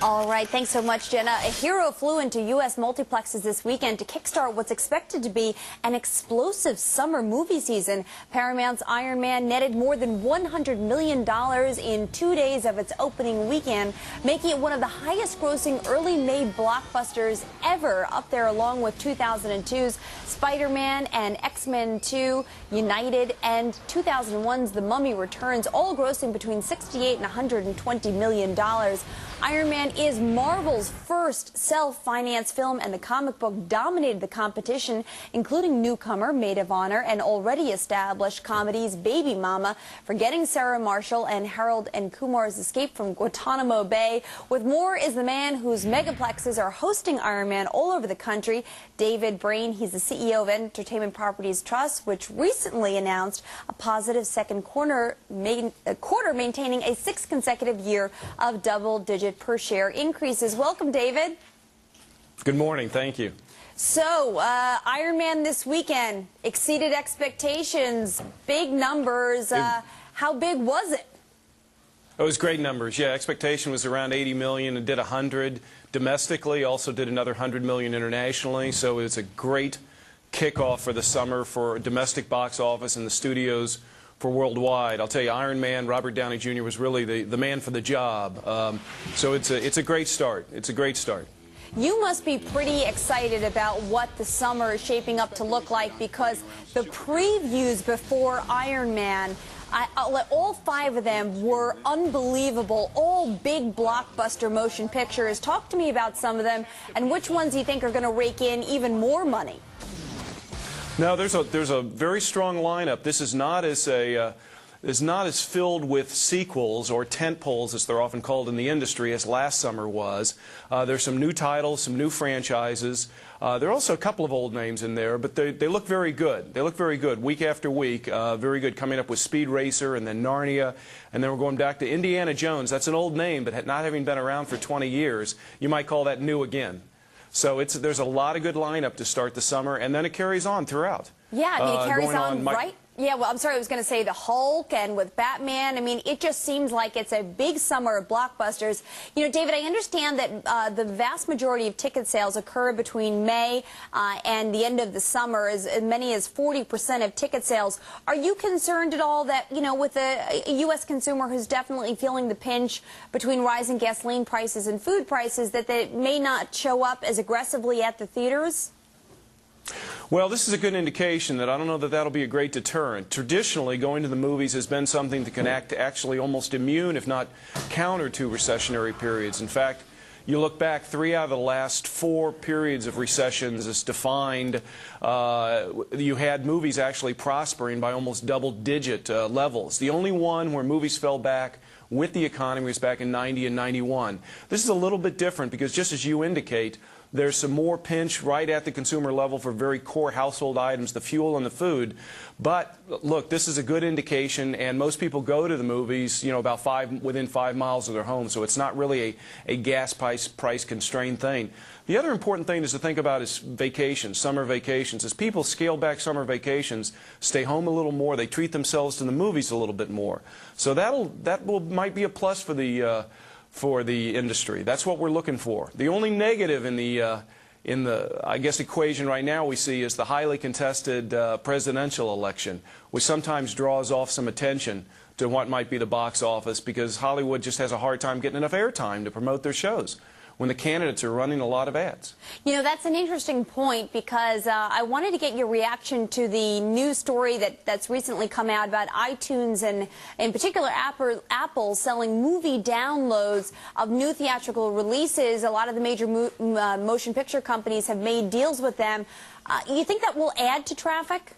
All right, thanks so much, Jenna. A hero flew into U.S. multiplexes this weekend to kickstart what's expected to be an explosive summer movie season. Paramount's Iron Man netted more than $100 million in 2 days of its opening weekend, making it one of the highest-grossing early-May blockbusters ever, up there along with 2002's Spider-Man and X-Men 2, United, and 2001's The Mummy Returns, all grossing between $68 and $120 million. Iron Man is Marvel's first self-financed film, and the comic book dominated the competition, including newcomer Maid of Honor and already established comedies Baby Mama, Forgetting Sarah Marshall, and Harold and Kumar's Escape from Guantanamo Bay. With more is the man whose megaplexes are hosting Iron Man all over the country, David Brain. He's the CEO of Entertainment Properties Trust, which recently announced a positive second quarter, maintaining a sixth consecutive year of double-digit per share increases. Welcome, David. Good morning. Thank you. So, Iron Man this weekend exceeded expectations, big numbers. How big was it? It was great numbers. Yeah, expectation was around 80 million and did 100 domestically, also did another 100 million internationally. So it's a great kickoff for the summer for domestic box office and the studios for worldwide. I'll tell you, Iron Man, Robert Downey Jr. was really the man for the job. So it's a great start. It's a great start. You must be pretty excited about what the summer is shaping up to look like, because the previews before Iron Man, all 5 of them were unbelievable, all big blockbuster motion pictures. Talk to me about some of them and which ones you think are going to rake in even more money. No, there's a very strong lineup. This is not as filled with sequels or tentpoles, as they're often called in the industry, as last summer was. There's some new titles, some new franchises. There are also a couple of old names in there, but they look very good. They look very good week after week. Very good, coming up with Speed Racer and then Narnia, and then we're going back to Indiana Jones. That's an old name, but not having been around for 20 years, you might call that new again. So there's a lot of good lineup to start the summer, and then it carries on throughout. Yeah, I mean, it carries on, right? Yeah, well, I'm sorry, I was going to say the Hulk and with Batman. I mean, it just seems like it's a big summer of blockbusters. You know, David, I understand that the vast majority of ticket sales occur between May and the end of the summer, as many as 40% of ticket sales. Are you concerned at all that, you know, with a U.S. consumer who's definitely feeling the pinch between rising gasoline prices and food prices, that they may not show up as aggressively at the theaters? Well, this is a good indication that I don't know that that'll be a great deterrent. Traditionally, going to the movies has been something that can act actually almost immune, if not counter, to recessionary periods. In fact, you look back, 3 out of the last 4 periods of recessions as defined, you had movies actually prospering by almost double-digit levels. The only one where movies fell back with the economy was back in 90 and 91. This is a little bit different because, just as you indicate, there's some more pinch right at the consumer level for very core household items, the fuel and the food. But look, this is a good indication, and most people go to the movies, you know, about within 5 miles of their home, so it's not really a gas price constrained thing. The other important thing is to think about is vacations, summer vacations. As people scale back summer vacations, stay home a little more, they treat themselves to the movies a little bit more. So might be a plus for the industry. That's what we're looking for. The only negative in the I guess equation right now we see is the highly contested presidential election, which sometimes draws off some attention to what might be the box office, because Hollywood just has a hard time getting enough airtime to promote their shows when the candidates are running a lot of ads. You know, that's an interesting point, because I wanted to get your reaction to the news story that's recently come out about iTunes and, in particular, Apple selling movie downloads of new theatrical releases. A lot of the major motion picture companies have made deals with them. You think that will add to traffic?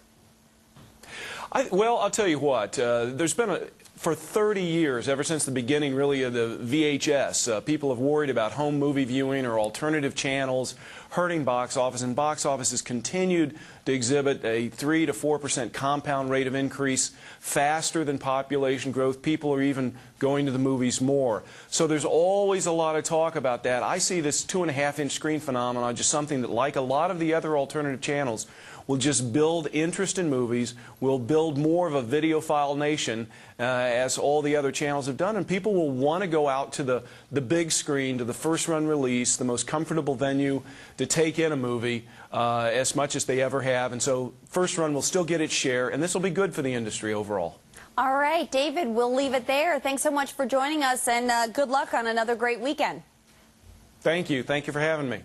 Well, I'll tell you what. There's been for 30 years, ever since the beginning, really, of the VHS, people have worried about home movie viewing or alternative channels hurting box office, and box office has continued to exhibit a 3 to 4% compound rate of increase, faster than population growth. People are even going to the movies more. So there's always a lot of talk about that. I see this 2.5-inch screen phenomenon just something that, like a lot of the other alternative channels, will just build interest in movies, will build more of a videophile nation as all the other channels have done, and people will want to go out to the big screen, to the first run release, the most comfortable venue to take in a movie as much as they ever have. And so first run will still get its share, and this will be good for the industry overall. All right, David, we'll leave it there. Thanks so much for joining us, and good luck on another great weekend. Thank you. Thank you for having me.